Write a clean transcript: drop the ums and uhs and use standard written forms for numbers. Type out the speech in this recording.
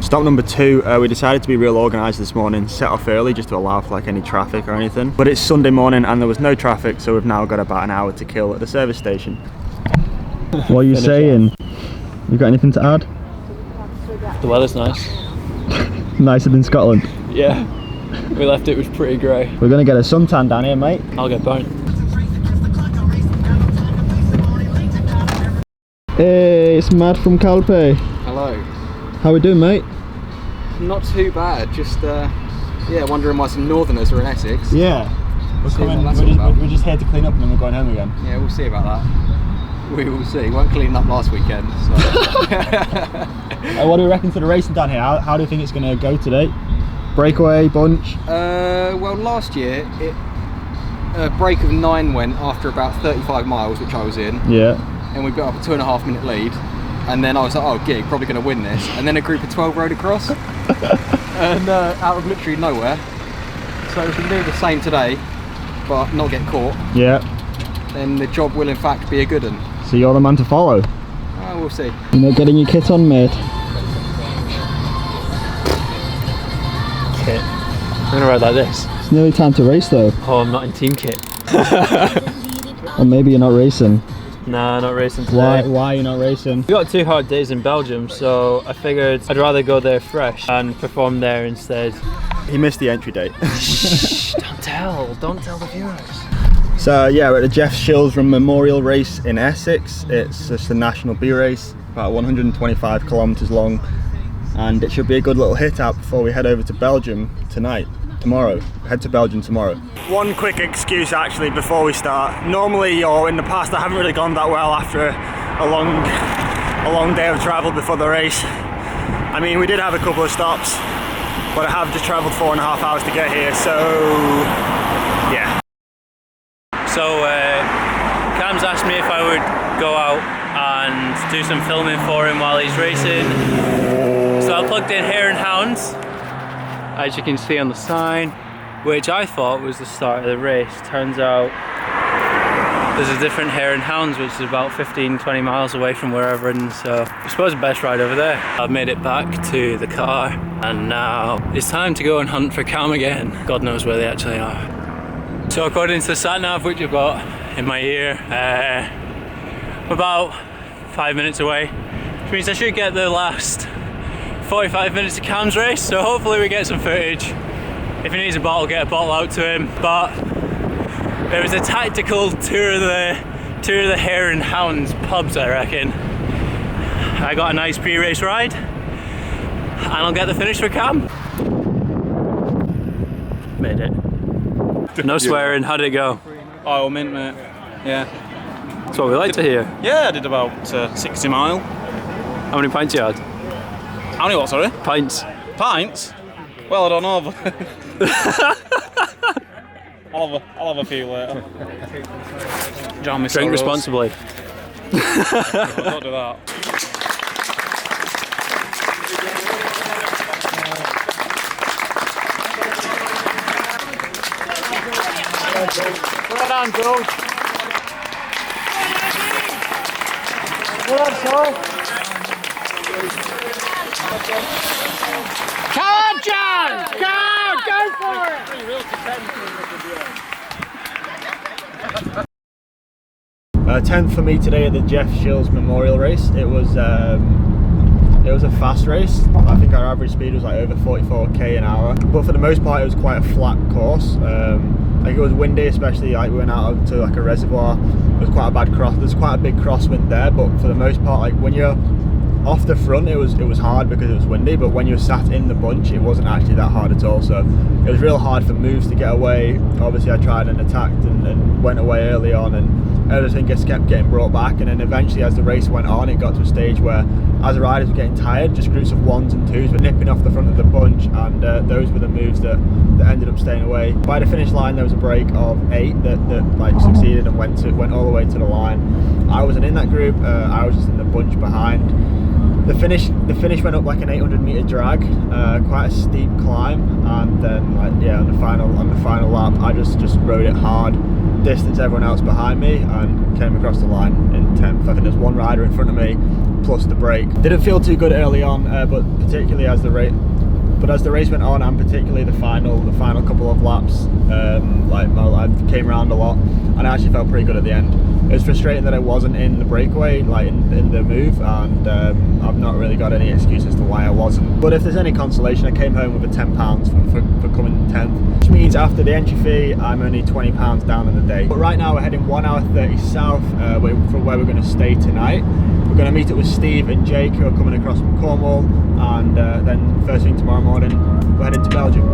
Stop number 2, we decided to be real organised this morning, set off early just to allow for like any traffic or anything. But it's Sunday morning and there was no traffic, so we've now got about an hour to kill at the service station. What are you saying? You got anything to add? The weather's nice. Nicer than Scotland? Yeah. We left it was pretty grey. We're gonna get a suntan down here, mate. I'll get burnt. Hey, it's Matt from Calpe. Hello. How we doing, mate? Not too bad, just yeah, wondering why some northerners are in Essex. Yeah. We're just here to clean up and then we're going home again. Yeah, we'll see about that. We will see. We weren't cleaning up last weekend, so. What do we reckon to the racing down here? How do you think it's going to go today? Breakaway, bunch? Well, last year, a break of 9 went after about 35 miles, which I was in. Yeah. And we built up a 2.5 minute lead. And then I was like, oh, gig, probably going to win this. And then a group of 12 rode across. And out of literally nowhere. So if we can do the same today, but not get caught, yeah, then the job will in fact be a good one. So you're the man to follow? We'll see. You're not getting your kit on, mate? Kit. I'm going to ride like this. It's nearly time to race though. Oh, I'm not in team kit. Or maybe you're not racing. Nah, not racing today. Why are you not racing? We got 2 hard days in Belgium, so I figured I'd rather go there fresh and perform there instead. He missed the entry date. Shh, don't tell the viewers. So yeah, we're at the Jeff Shilsram Memorial Race in Essex. It's just a national B race, about 125 kilometres long, and it should be a good little hit out before we head over to Belgium tomorrow. Head to Belgium tomorrow. One quick excuse actually before we start. Normally, or in the past, I haven't really gone that well after a long day of travel before the race. I mean, we did have a couple of stops, but I have just travelled 4.5 hours to get here, so yeah. So Cam's asked me if I would go out and do some filming for him while he's racing. So I plugged in Hare and Hounds, as you can see on the sign, which I thought was the start of the race. Turns out there's a different Hare and Hounds which is about 15-20 miles away from where I've ridden, so I suppose the best ride over there. I've made it back to the car and now it's time to go and hunt for Cam again. God knows where they actually are. So according to the sat-nav which I've got in my ear, I'm about 5 minutes away, which means I should get the last 45 minutes of Cam's race, so hopefully we get some footage. If he needs a bottle, get a bottle out to him. But it was a tactical tour of the Hare and Hounds pubs, I reckon. I got a nice pre-race ride and I'll get the finish for Cam. Made it. No swearing. How did it go? Oh, mint, mate. Yeah. That's what we like to hear. Yeah, I did about 60 mile. How many pints you had? How many what, sorry? Pints. Pints? Well, I don't know. I'll have a few later. Drown my Drink sorrows. responsibly. Don't do that. Well done, George. Well done, sorry. Come on, John! Go for it! 10th for me today at the Jeff Shills Memorial Race. It was a fast race. I think our average speed was like over 44k an hour, but for the most part it was quite a flat course. Like it was windy, especially like we went out to like a reservoir. It was quite a bad cross. There's quite a big crosswind there, but for the most part, like when you're off the front, it was hard because it was windy. But when you're sat in the bunch, it wasn't actually that hard at all. So it was real hard for moves to get away. Obviously, I tried and attacked and went away early on, and everything just kept getting brought back, and then eventually as the race went on, it got to a stage where as the riders were getting tired, just groups of 1s and 2s were nipping off the front of the bunch, and those were the moves that ended up staying away. By the finish line there was a break of 8 that like succeeded and went all the way to the line. I wasn't in that group, I was just in the bunch behind. The finish went up like an 800 meter drag, quite a steep climb, and then on the final lap I just rode it hard, distanced everyone else behind me, and came across the line in 10th. I think there's one rider in front of me plus the break. Didn't feel too good early on, but particularly as the race went on, and particularly the final couple of laps, I came around a lot, and I actually felt pretty good at the end. It was frustrating that I wasn't in the breakaway, like in the move, and I've not really got any excuse as to why I wasn't. But if there's any consolation, I came home with a £10 for coming 10th, which means after the entry fee, I'm only £20 down in the day. But right now we're heading 1 hour 30 south from where we're going to stay tonight. We're going to meet up with Steve and Jake, who are coming across from Cornwall, and then first thing tomorrow morning, we're heading to Belgium.